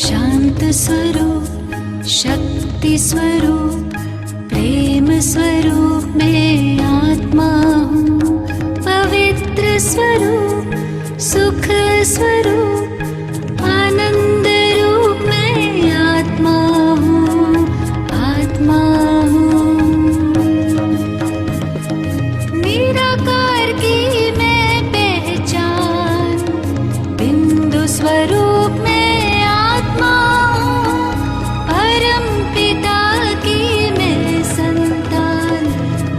शांत स्वरूप, शक्ति स्वरूप, प्रेम स्वरूप मैं आत्मा हूँ। पवित्र स्वरूप, सुख स्वरूप, आनंद रूप मैं आत्मा हूँ, आत्मा हूँ। निराकार की मैं पहचान, बिंदु स्वरूप मैं आत्मा हूँ। परम पिता की मैं संतान,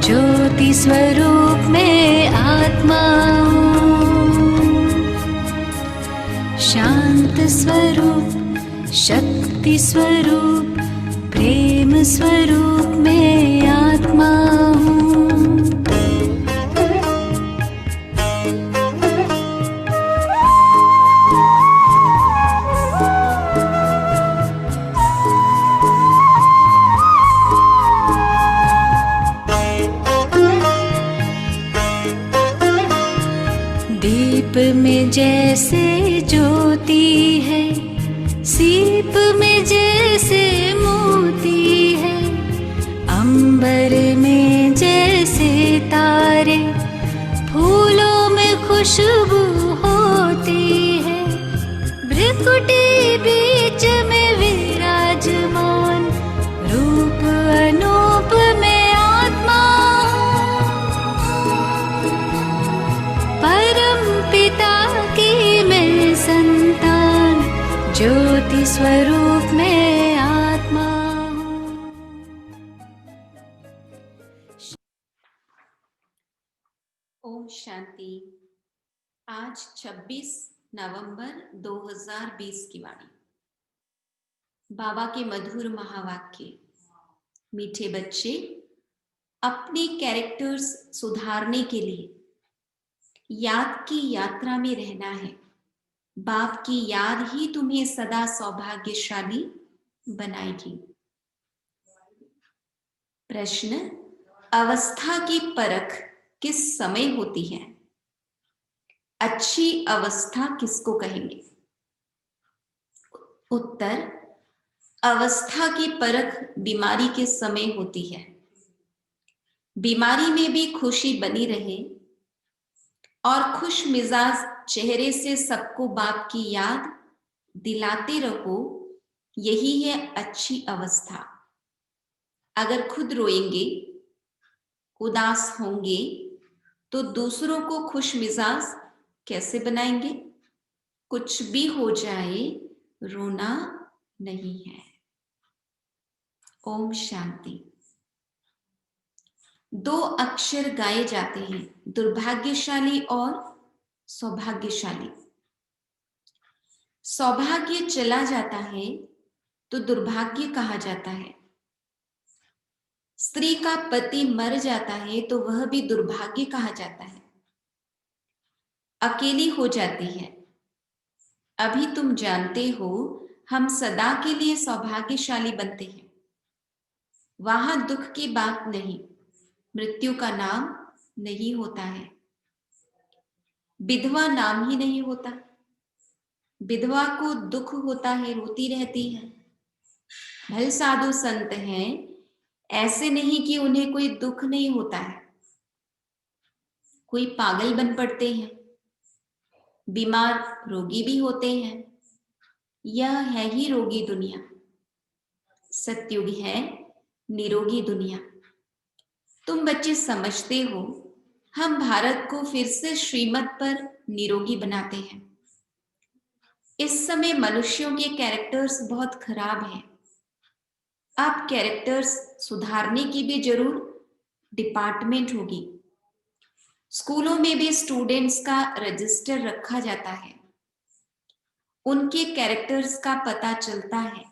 ज्योति स्वरूप मैं आत्मा हूँ। शांत स्वरूप, शक्ति स्वरूप, प्रेम स्वरूप मैं आत्मा हूँ। दीप में जैसे ज्योति है, सीप में जैसे मोती है, अंबर में जैसे तारे, फूलों में खुशबू होती है। भ्रिकुटी बीच में विराजमान, रूप अनूप में आत्मा हूँ। परम पिता की मैं संतान, ज्योति स्वरूप में आत्मा हूँ। ओम शांति। आज 26 नवंबर 2020 की वाणी। बाबा के मधुर महावाक्य। मीठे बच्चे, अपने कैरेक्टर्स सुधारने के लिए याद की यात्रा में रहना है। बाप की याद ही तुम्हें सदा सौभाग्यशाली बनाएगी। प्रश्न, अवस्था की परख किस समय होती है? अच्छी अवस्था किसको कहेंगे? उत्तर, अवस्था की परख बीमारी के समय होती है। बीमारी में भी खुशी बनी रहे और खुश मिजाज चेहरे से सबको बाप की याद दिलाते रहो, यही है अच्छी अवस्था। अगर खुद रोएंगे, उदास होंगे, तो दूसरों को खुश मिजाज कैसे बनाएंगे? कुछ भी हो जाए, रोना नहीं है। ओम शांति। 2 अक्षर गाए जाते हैं, दुर्भाग्यशाली और सौभाग्यशाली। सौभाग्य चला जाता है तो दुर्भाग्य कहा जाता है। स्त्री का पति मर जाता है तो वह भी दुर्भाग्य कहा जाता है। अकेली हो जाती है। अभी तुम जानते हो, हम सदा के लिए सौभाग्यशाली बनते हैं। वहां दुख की बात नहीं, मृत्यु का नाम नहीं होता है। विधवा नाम ही नहीं होता। विधवा को दुख होता है, रोती रहती है। भले साधु संत हैं, ऐसे नहीं कि उन्हें कोई दुख नहीं होता है। कोई पागल बन पड़ते हैं, बीमार रोगी भी होते हैं। यह है ही रोगी दुनिया। सतयुग है निरोगी दुनिया। तुम बच्चे समझते हो, हम भारत को फिर से श्रीमत पर निरोगी बनाते हैं। इस समय मनुष्यों के कैरेक्टर्स बहुत खराब हैं। अब कैरेक्टर्स सुधारने की भी जरूर डिपार्टमेंट होगी। स्कूलों में भी स्टूडेंट्स का रजिस्टर रखा जाता है। उनके कैरेक्टर्स का पता चलता है।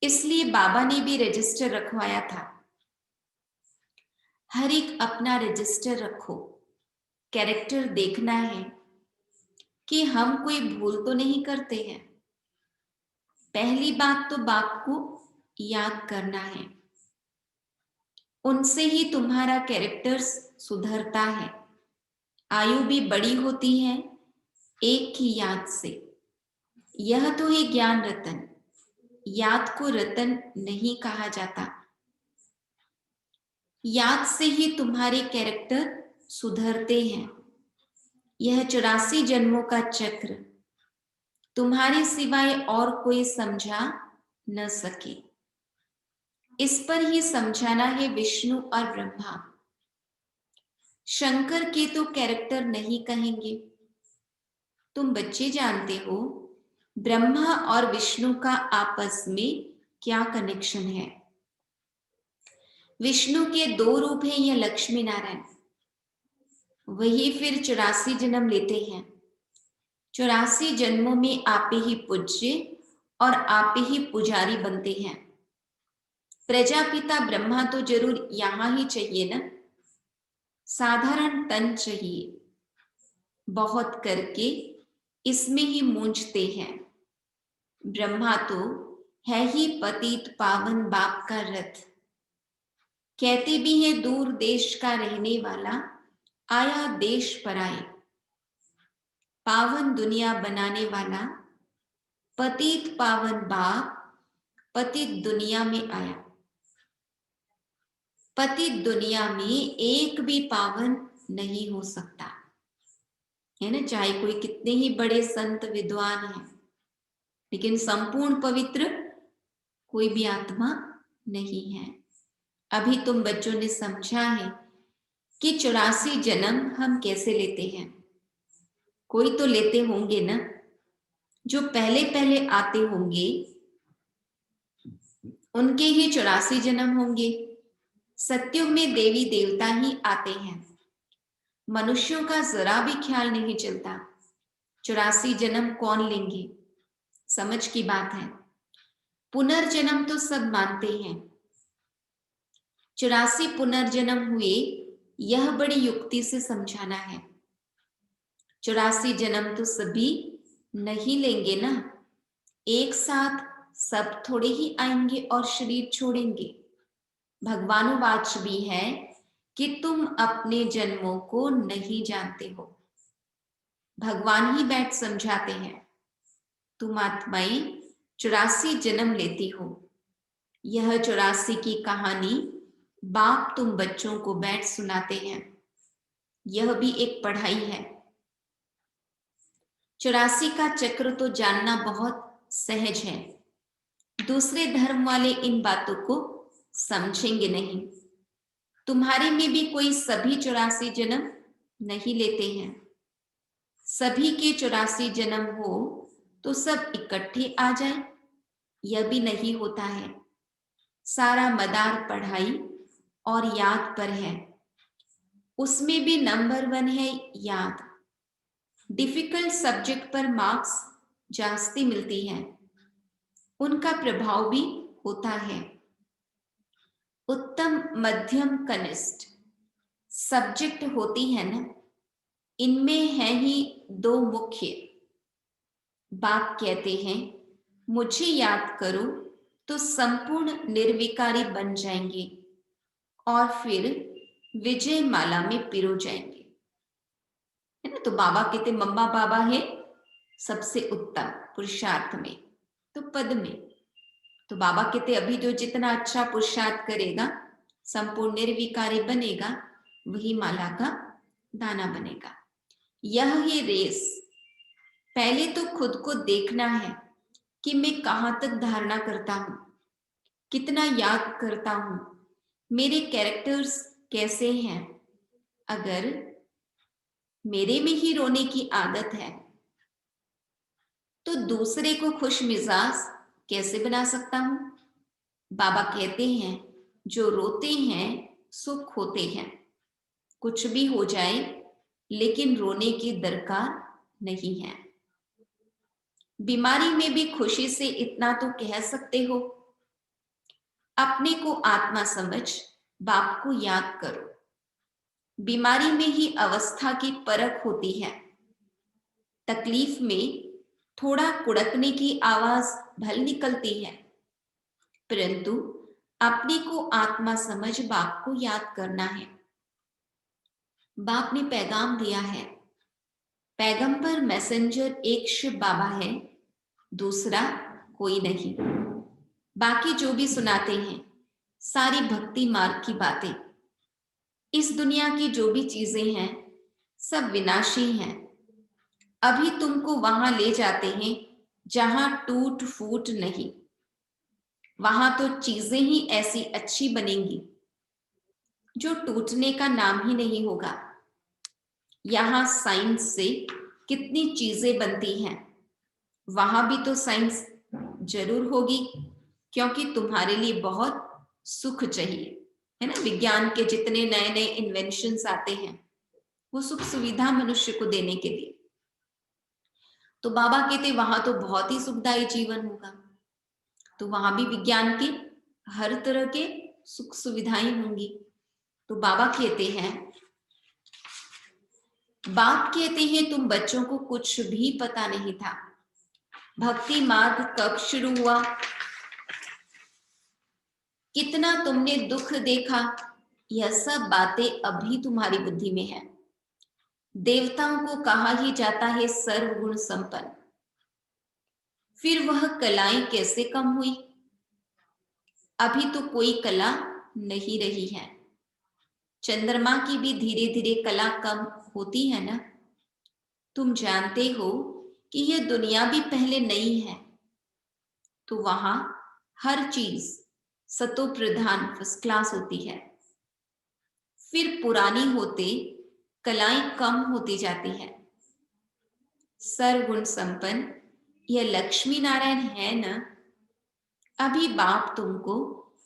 इसलिए बाबा ने भी रजिस्टर रखवाया था। हर एक अपना रजिस्टर रखो। कैरेक्टर देखना है कि हम कोई भूल तो नहीं करते हैं। पहली बात तो बाप को याद करना है। उनसे ही तुम्हारा कैरेक्टर्स सुधरता है। आयु भी बड़ी होती है एक की याद से। यह तो है ज्ञान रतन। याद को रतन नहीं कहा जाता। याद से ही तुम्हारे कैरेक्टर सुधरते हैं। यह 84 जन्मों का चक्र तुम्हारे सिवाय और कोई समझा न सके। इस पर ही समझाना है विष्णु और ब्रह्मा। शंकर के तो कैरेक्टर नहीं कहेंगे। तुम बच्चे जानते हो ब्रह्मा और विष्णु का आपस में क्या कनेक्शन है। विष्णु के 2 रूप हैं, यह लक्ष्मी नारायण। वही फिर 84 जन्म लेते हैं। 84 जन्मों में आप ही पूज्य और आप ही पुजारी बनते हैं। प्रजापिता ब्रह्मा तो जरूर यहां ही चाहिए ना। साधारण तन चाहिए, बहुत करके इसमें ही मूंझते हैं। ब्रह्मा तो है ही पतित पावन बाप का रथ। कहते भी है दूर देश का रहने वाला आया देश पर आए। पावन दुनिया बनाने वाला पतित पावन बाप पतित दुनिया में आया। पतित दुनिया में एक भी पावन नहीं हो सकता है ना, चाहे कोई कितने ही बड़े संत विद्वान हैं, लेकिन संपूर्ण पवित्र कोई भी आत्मा नहीं है। अभी तुम बच्चों ने समझा है कि 84 जन्म हम कैसे लेते हैं। कोई तो लेते होंगे ना, जो पहले पहले आते होंगे उनके ही 84 जन्म होंगे। सत्युग में देवी देवता ही आते हैं। मनुष्यों का जरा भी ख्याल नहीं चलता 84 जन्म कौन लेंगे। समझ की बात है। पुनर्जन्म तो सब मानते हैं। 84 पुनर्जन्म हुए, यह बड़ी युक्ति से समझाना है। 84 जन्म तो सभी नहीं लेंगे ना। एक साथ सब थोड़े ही आएंगे और शरीर छोड़ेंगे। भगवानुवाच भी है कि तुम अपने जन्मों को नहीं जानते हो। भगवान ही बैठ समझाते हैं, तुम आत्माएं 84 जन्म लेती हो। यह 84 की कहानी बाप तुम बच्चों को बैठ सुनाते हैं। यह भी एक पढ़ाई है। 84 का चक्र तो जानना बहुत सहज है। दूसरे धर्म वाले इन बातों को समझेंगे नहीं। तुम्हारे में भी कोई सभी 84 जन्म नहीं लेते हैं। सभी के 84 जन्म हो तो सब इकट्ठे आ जाए, यह भी नहीं होता है। सारा मदार पढ़ाई और याद पर है। उसमें भी नंबर 1 है याद। डिफिकल्ट सब्जेक्ट पर मार्क्स जास्ती मिलती हैं, उनका प्रभाव भी होता है। उत्तम मध्यम कनिष्ठ सब्जेक्ट होती है ना, इनमें है ही 2 मुख्य। बाप कहते हैं मुझे याद करो तो संपूर्ण निर्विकारी बन जाएंगे और फिर विजय माला में पिरो जाएंगे, है ना। तो बाबा कहते मम्मा बाबा है सबसे उत्तम पुरुषार्थ में, तो पद में। तो बाबा कहते अभी जो जितना अच्छा पुरुषार्थ करेगा, संपूर्ण निर्विकारी बनेगा, वही माला का दाना बनेगा। यह ही रेस। पहले तो खुद को देखना है कि मैं कहां तक धारणा करता हूं, कितना याद करता हूं, मेरे कैरेक्टर्स कैसे हैं। अगर मेरे में ही रोने की आदत है तो दूसरे को खुश मिजाज कैसे बना सकता हूं। बाबा कहते हैं जो रोते हैं सुख होते हैं। कुछ भी हो जाए लेकिन रोने की दरकार नहीं है। बीमारी में भी खुशी से इतना तो कह सकते हो, अपने को आत्मा समझ बाप को याद करो। बीमारी में ही अवस्था की परख होती है। तकलीफ में थोड़ा कुड़कने की आवाज भल निकलती है, परंतु अपने को आत्मा समझ बाप को याद करना है। बाप ने पैगाम दिया है। पैगंबर मैसेंजर एक शिव बाबा है दूसरा कोई नहीं। बाकी जो भी सुनाते हैं सारी भक्ति मार्ग की बातें। इस दुनिया की जो भी चीजें हैं सब विनाशी हैं। अभी तुमको वहां ले जाते हैं जहां टूट फूट नहीं। वहां तो चीजें ही ऐसी अच्छी बनेंगी जो टूटने का नाम ही नहीं होगा। यहां साइंस से कितनी चीजें बनती हैं, वहां भी तो साइंस जरूर होगी, क्योंकि तुम्हारे लिए बहुत सुख चाहिए, है ना। विज्ञान के जितने नए नए इन्वेंशंस आते हैं वो सुख सुविधा मनुष्य को देने के लिए। तो बाबा कहते वहां तो बहुत ही सुखदायी जीवन होगा, तो वहां भी विज्ञान के हर तरह के सुख सुविधाएं होंगी। तो बाबा कहते हैं, बाप कहते हैं तुम बच्चों को कुछ भी पता नहीं था। भक्ति मार्ग कब शुरू हुआ, कितना तुमने दुख देखा, यह सब बातें अभी तुम्हारी बुद्धि में है। देवताओं को कहा ही जाता है सर्वगुण संपन्न, फिर वह कलाएं कैसे कम हुई। अभी तो कोई कला नहीं रही है। चंद्रमा की भी धीरे धीरे कला कम होती है ना। तुम जानते हो कि यह दुनिया भी पहले नई है, तो वहां हर चीज सतो प्रधान फर्स्ट क्लास होती है। फिर पुरानी होते कलाएं कम होती जाती है। सर्वगुण संपन्न यह लक्ष्मी नारायण है ना। अभी बाप तुमको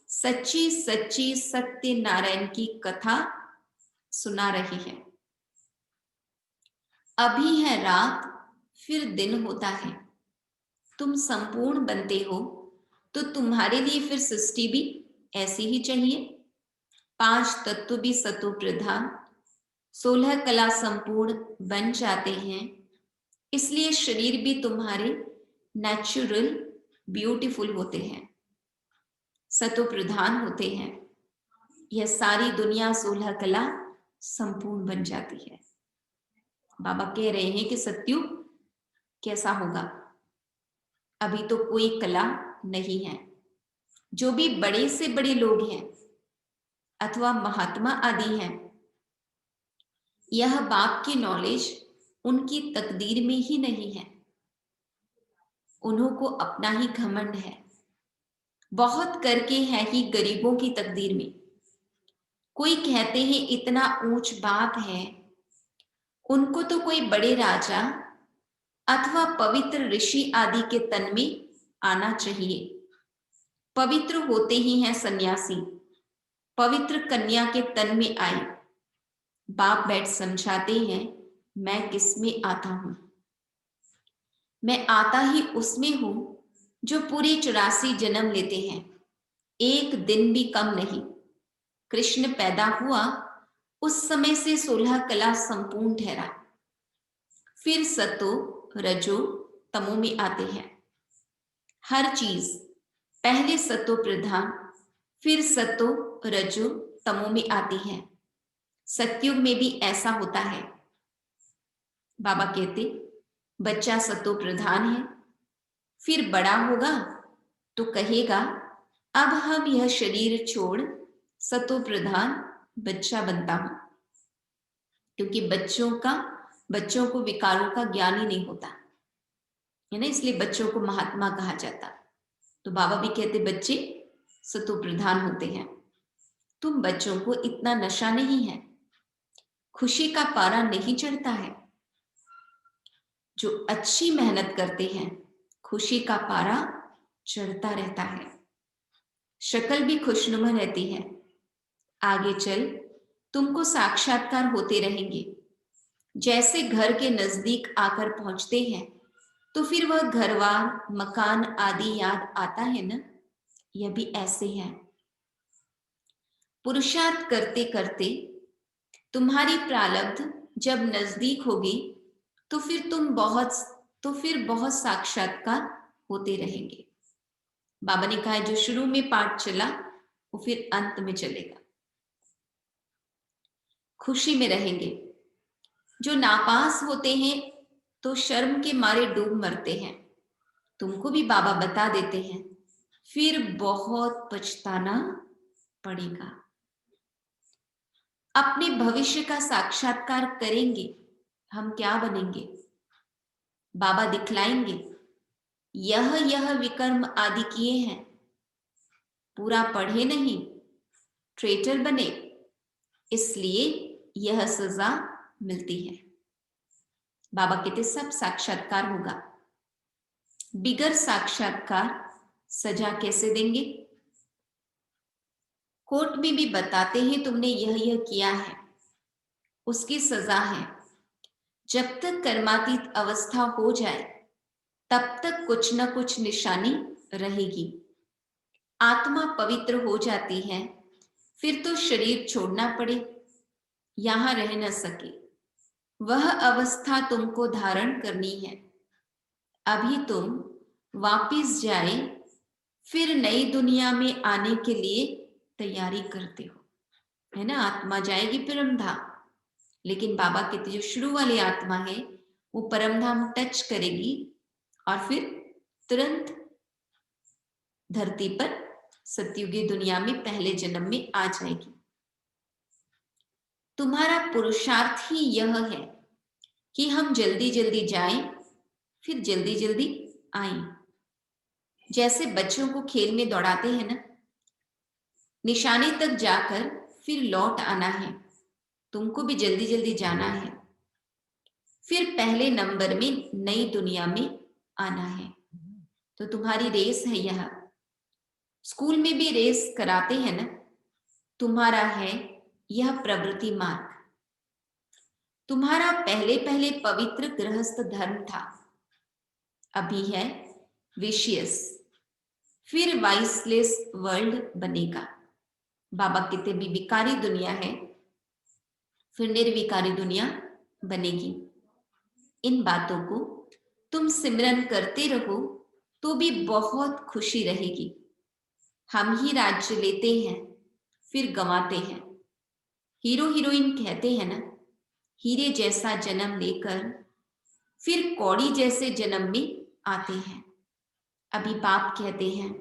सच्ची सच्ची सत्य नारायण की कथा सुना रही है। अभी है रात, फिर दिन होता है। तुम संपूर्ण बनते हो तो तुम्हारे लिए फिर सृष्टि भी ऐसी ही चाहिए। 5 तत्व भी सतो प्रधान, 16 कला संपूर्ण बन जाते हैं। इसलिए शरीर भी तुम्हारे नेचुरल ब्यूटीफुल होते हैं, सतो प्रधान होते हैं। यह सारी दुनिया 16 कला संपूर्ण बन जाती है। बाबा कह रहे हैं कि सत्युग कैसा होगा। अभी तो कोई कला नहीं है। जो भी बड़े से बड़े लोग हैं अथवा महात्मा आदि हैं, यह बाप की नॉलेज उनकी तकदीर में ही नहीं है। उन्हों को अपना ही घमंड है। बहुत करके है ही गरीबों की तकदीर में। कोई कहते हैं इतना ऊंच बाप है, उनको तो कोई बड़े राजा अथवा पवित्र ऋषि आदि के तन में आना चाहिए। पवित्र होते ही हैं सन्यासी, पवित्र कन्या के तन में आए। बाप बैठ समझाते हैं, मैं किस में आता हूं। मैं आता ही उसमें हूं जो पूरे 84 जन्म लेते हैं, एक दिन भी कम नहीं। कृष्ण पैदा हुआ उस समय से 16 कला संपूर्ण ठहरा। फिर सतो रजो तमो में आते हैं। हर चीज पहले सतो प्रधान, फिर सतो रजो तमो में आती है। सतयुग में भी ऐसा होता है। बाबा कहते बच्चा सतो प्रधान है, फिर बड़ा होगा तो कहेगा अब हम यह शरीर छोड़ सतो प्रधान बच्चा बनता हूं। क्योंकि बच्चों को विकारों का ज्ञान ही नहीं होता है ना, इसलिए बच्चों को महात्मा कहा जाता। तो बाबा भी कहते बच्चे सतो प्रधान होते हैं। तुम बच्चों को इतना नशा नहीं है, खुशी का पारा नहीं चढ़ता है। जो अच्छी मेहनत करते हैं खुशी का पारा चढ़ता रहता है, शक्ल भी खुशनुमा रहती है। आगे चल तुमको साक्षात्कार होते रहेंगे। जैसे घर के नजदीक आकर पहुंचते हैं तो फिर वह घरवार मकान आदि याद आता है ना। यह भी ऐसे है। पुरुषार्थ करते करते तुम्हारी प्रारब्ध जब नजदीक होगी तो फिर बहुत साक्षात्कार होते रहेंगे। बाबा ने कहा जो शुरू में पाठ चला वो फिर अंत में चलेगा। खुशी में रहेंगे। जो नापास होते हैं तो शर्म के मारे डूब मरते हैं, तुमको भी बाबा बता देते हैं, फिर बहुत पछताना पड़ेगा। अपने भविष्य का साक्षात्कार करेंगे, हम क्या बनेंगे? बाबा दिखलाएंगे, यह विकर्म आदि किए हैं, पूरा पढ़े नहीं, ट्रेटर बने, इसलिए यह सजा मिलती है। बाबा कहते सब साक्षात्कार होगा, बिगर साक्षात्कार सजा कैसे देंगे? कोर्ट में भी बताते हैं तुमने यह किया है, उसकी सजा है। जब तक कर्मातीत अवस्था हो जाए तब तक कुछ न कुछ निशानी रहेगी। आत्मा पवित्र हो जाती है, फिर तो शरीर छोड़ना पड़े, यहां रह न सके, वह अवस्था तुमको धारण करनी है। अभी तुम वापिस जाए, फिर नई दुनिया में आने के लिए तैयारी करते हो, है ना। आत्मा जाएगी परमधाम, लेकिन बाबा कहते जो शुरू वाली आत्मा है वो परमधाम टच करेगी और फिर तुरंत धरती पर सतयुगी दुनिया में पहले जन्म में आ जाएगी। तुम्हारा पुरुषार्थ ही यह है कि हम जल्दी जल्दी जाएं, फिर जल्दी जल्दी आएं। जैसे बच्चों को खेल में दौड़ाते हैं ना, निशाने तक जाकर फिर लौट आना है, तुमको भी जल्दी जल्दी जाना है, फिर पहले नंबर में नई दुनिया में आना है। तो तुम्हारी रेस है यह, स्कूल में भी रेस कराते हैं ना, तुम्हारा है यह प्रवृत्ति मार्ग। तुम्हारा पहले पहले पवित्र गृहस्थ धर्म था, अभी है विशियस, फिर वाइसलेस वर्ल्ड बनेगा। बाबा कहते भी विकारी दुनिया है, फिर निर्विकारी दुनिया बनेगी। इन बातों को तुम सिमरन करते रहो तो भी बहुत खुशी रहेगी। हम ही राज्य लेते हैं फिर गंवाते हैं। हीरो हीरोइन कहते हैं ना, हीरे जैसा जन्म लेकर फिर कौड़ी जैसे जन्म में आते हैं। अभी बाप कहते हैं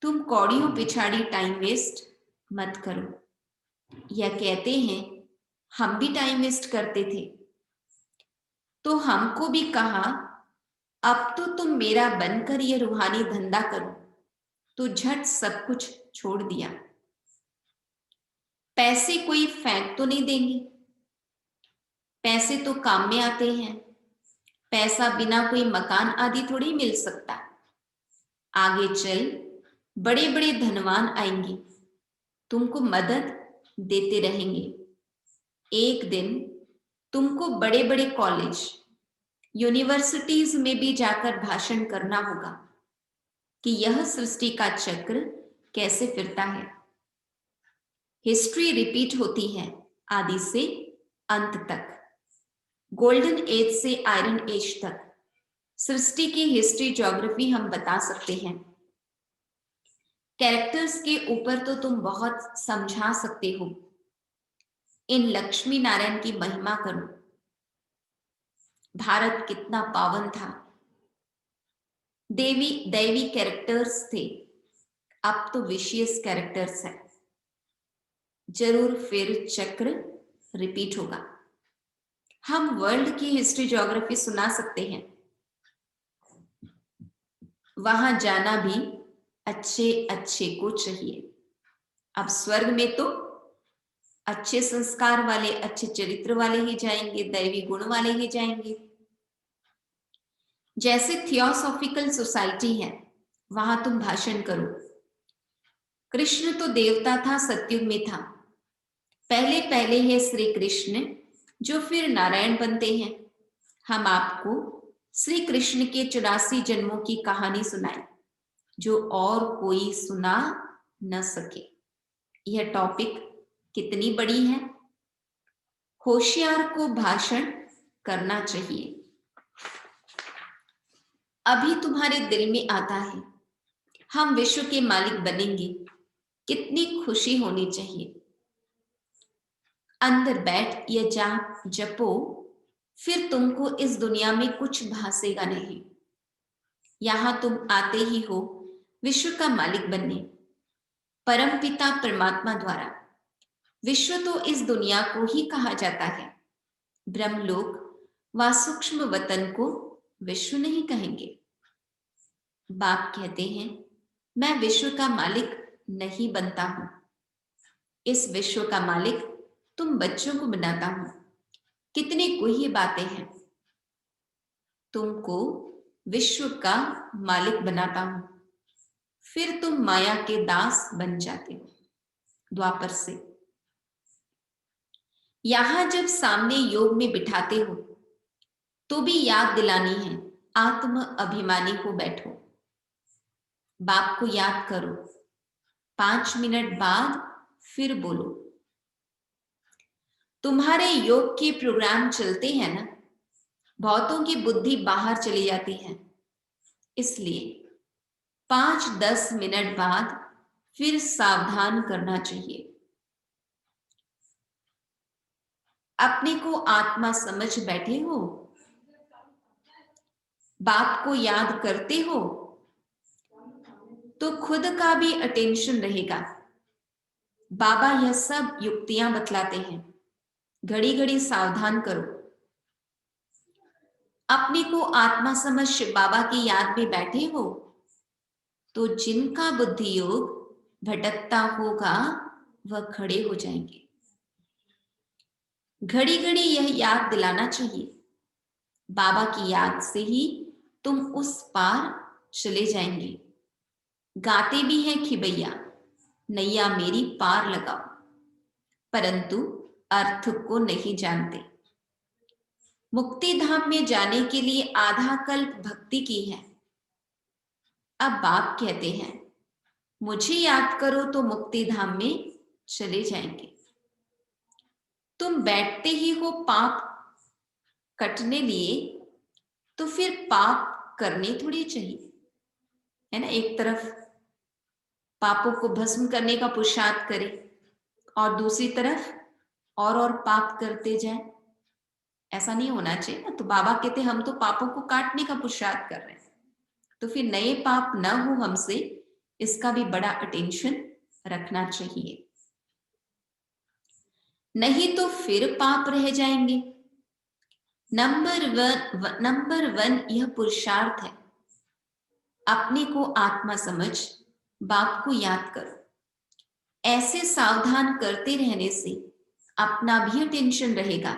तुम कौड़ियों पिछाड़ी टाइम वेस्ट मत करो। यह कहते हैं हम भी टाइम वेस्ट करते थे, तो हमको भी कहा अब तो तुम मेरा बनकर यह रूहानी धंधा करो, तो झट सब कुछ छोड़ दिया। पैसे कोई फेंक तो नहीं देंगे, पैसे तो काम में आते हैं। पैसा बिना कोई मकान आदि थोड़ी मिल सकता। आगे चल बड़े बड़े धनवान आएंगे, तुमको मदद देते रहेंगे। एक दिन तुमको बड़े बड़े कॉलेज यूनिवर्सिटीज में भी जाकर भाषण करना होगा कि यह सृष्टि का चक्र कैसे फिरता है। हिस्ट्री रिपीट होती है आदि से अंत तक, गोल्डन एज से आयरन एज तक। सृष्टि की हिस्ट्री ज्योग्राफी हम बता सकते हैं। कैरेक्टर्स के ऊपर तो तुम बहुत समझा सकते हो। इन लक्ष्मी नारायण की महिमा करो। भारत कितना पावन था, दैवी कैरेक्टर्स थे, अब तो विशियस कैरेक्टर्स है। जरूर फिर चक्र रिपीट होगा। हम वर्ल्ड की हिस्ट्री ज्योग्राफी सुना सकते हैं, वहां जाना भी अच्छे अच्छे को चाहिए। अब स्वर्ग में तो अच्छे संस्कार वाले, अच्छे चरित्र वाले ही जाएंगे, दैवी गुण वाले ही जाएंगे। जैसे थियोसॉफिकल सोसाइटी है, वहां तुम भाषण करो। कृष्ण तो देवता था, सतयुग में था। पहले पहले है श्री कृष्ण जो फिर नारायण बनते हैं। हम आपको श्री कृष्ण के 84 जन्मों की कहानी सुनाए जो और कोई सुना न सके। यह टॉपिक कितनी बड़ी है। होशियार को भाषण करना चाहिए। अभी तुम्हारे दिल में आता है हम विश्व के मालिक बनेंगे, कितनी खुशी होनी चाहिए। अंदर बैठ या जाप जपो, फिर तुमको इस दुनिया में कुछ भासेगा नहीं। यहां तुम आते ही हो विश्व का मालिक बनने, परमपिता परमात्मा द्वारा। विश्व तो इस दुनिया को ही कहा जाता है। ब्रह्मलोक व सूक्ष्म वतन को विश्व नहीं कहेंगे। बाप कहते हैं, मैं विश्व का मालिक नहीं बनता हूं। इस विश्व का मालिक तुम बच्चों को बनाता हूं। कितनी गुह्य बातें हैं। तुमको विश्व का मालिक बनाता हूं, फिर तुम माया के दास बन जाते हो। द्वापर से यहां जब सामने योग में बिठाते हो तो भी याद दिलानी है, आत्म अभिमानी हो बैठो। बाप को याद करो, 5 मिनट बाद फिर बोलो। तुम्हारे योग के प्रोग्राम चलते हैं ना, बहुतों की बुद्धि बाहर चली जाती है, इसलिए 5-10 मिनट बाद फिर सावधान करना चाहिए। अपने को आत्मा समझ बैठे हो, बाप को याद करते हो, तो खुद का भी अटेंशन रहेगा। बाबा यह सब युक्तियां बतलाते हैं, घड़ी घड़ी सावधान करो। अपने को आत्मा समझ बाबा की याद में बैठे हो, तो जिनका बुद्धि योग भटकता होगा वह खड़े हो जाएंगे। घड़ी घड़ी यह याद दिलाना चाहिए, बाबा की याद से ही तुम उस पार चले जाएंगे। गाते भी हैं खिबैया, नैया मेरी पार लगाओ, परंतु अर्थ को नहीं जानते। मुक्ति धाम में जाने के लिए आधा कल्प भक्ति की है। अब बाप कहते हैं, मुझे याद करो तो मुक्ति धाम में चले जाएंगे। तुम बैठते ही हो पाप कटने लिए, तो फिर पाप करने थोड़ी चाहिए, है ना। एक तरफ पापों को भस्म करने का पुरुषार्थ करे और दूसरी तरफ और पाप करते जाए, ऐसा नहीं होना चाहिए ना। तो बाबा कहते हम तो पापों को काटने का पुरुषार्थ कर रहे हैं, तो फिर नए पाप न हो हमसे, इसका भी बड़ा अटेंशन रखना चाहिए, नहीं तो फिर पाप रह जाएंगे। नंबर वन यह पुरुषार्थ है, अपने को आत्मा समझ बाप को याद करो। ऐसे सावधान करते रहने से अपना भी टेंशन रहेगा,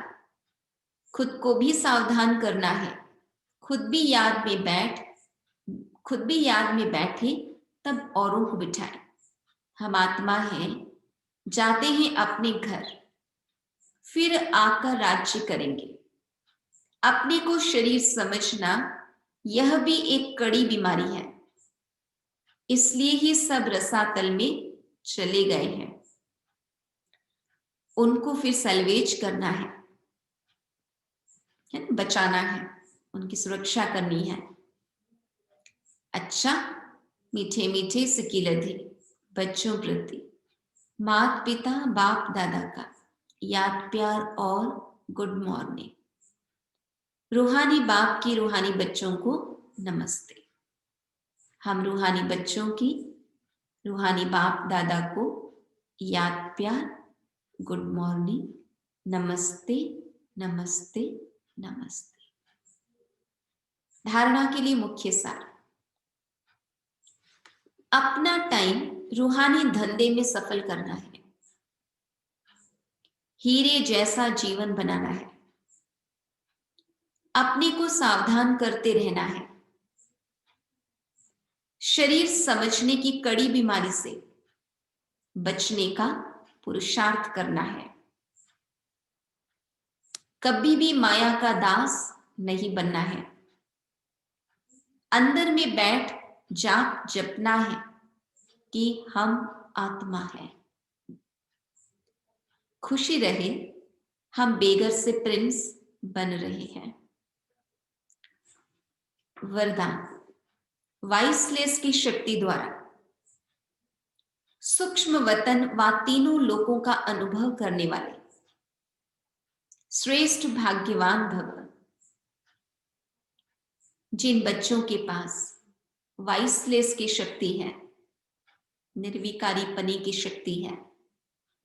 खुद को भी सावधान करना है। खुद भी याद में बैठे तब औरों को बिठाएं। हम आत्मा हैं, जाते हैं अपने घर, फिर आकर राज्य करेंगे। अपने को शरीर समझना यह भी एक कड़ी बीमारी है, इसलिए ही सब रसातल में चले गए हैं। उनको फिर सल्वेज करना है, बचाना है, उनकी सुरक्षा करनी है। अच्छा, मीठे मीठे सिकिलधे बच्चों प्रति माता पिता बाप दादा का याद प्यार और गुड मॉर्निंग। रूहानी बाप की रूहानी बच्चों को नमस्ते। हम रूहानी बच्चों की रूहानी बाप दादा को याद प्यार, गुड मॉर्निंग, नमस्ते नमस्ते नमस्ते। धारणा के लिए मुख्य सार, अपना टाइम रूहानी धंधे में सफल करना है, हीरे जैसा जीवन बनाना है, अपने को सावधान करते रहना है, शरीर समझने की कड़ी बीमारी से बचने का पुरुषार्थ करना है, कभी भी माया का दास नहीं बनना है, अंदर में बैठ जाप जपना है कि हम आत्मा हैं। खुशी रहे, हम बेगर से प्रिंस बन रहे हैं। वरदान, वाइसलेस की शक्ति द्वारा सूक्ष्म वतन व तीनों लोकों का अनुभव करने वाले श्रेष्ठ भाग्यवान भव। जिन बच्चों के पास वाइसलेस की शक्ति है, निर्विकारी पने की शक्ति है,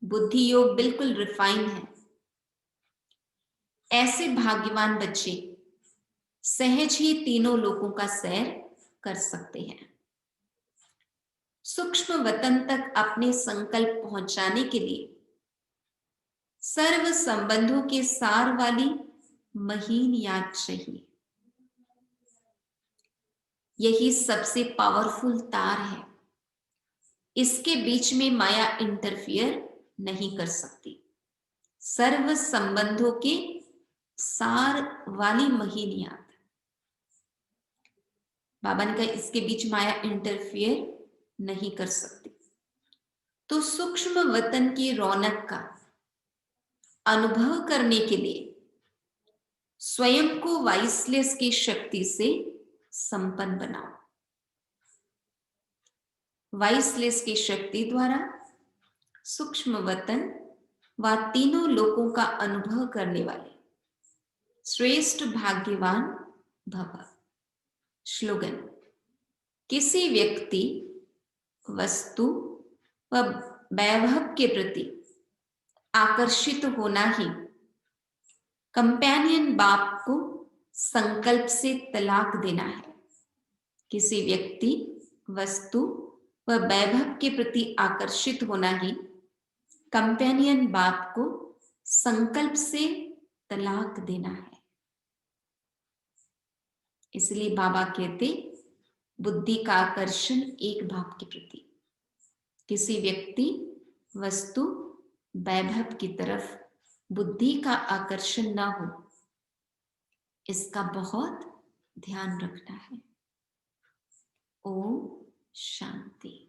बुद्धि योग बिल्कुल रिफाइन है। ऐसे भाग्यवान बच्चे सहज ही तीनों लोकों का सैर कर सकते हैं। सूक्ष्म वतन तक अपने संकल्प पहुंचाने के लिए सर्व संबंधों के सार वाली महीन याद चाहिए। यही सबसे पावरफुल तार है। इसके बीच में माया इंटरफियर नहीं कर सकती। सर्व संबंधों के सार वाली महीन याद। बाबा ने कहा इसके बीच माया इंटरफियर नहीं कर सकती। तो सूक्ष्म वतन की रौनक का अनुभव करने के लिए स्वयं को वाइसलेस की शक्ति से संपन्न बनाओ। वाइसलेस की शक्ति द्वारा सूक्ष्म वतन व तीनों लोकों का अनुभव करने वाले श्रेष्ठ भाग्यवान भव। श्लोगन: किसी व्यक्ति, वस्तु व वैभव के प्रति आकर्षित होना ही कंपेनियन बाप को संकल्प से तलाक देना है। किसी व्यक्ति, वस्तु व वैभव के प्रति आकर्षित होना ही कंपेनियन बाप को संकल्प से तलाक देना है। इसलिए बाबा कहते बुद्धि का आकर्षण एक भाव के प्रति, किसी व्यक्ति, वस्तु, वैभव की तरफ बुद्धि का आकर्षण ना हो, इसका बहुत ध्यान रखना है। ओम शांति।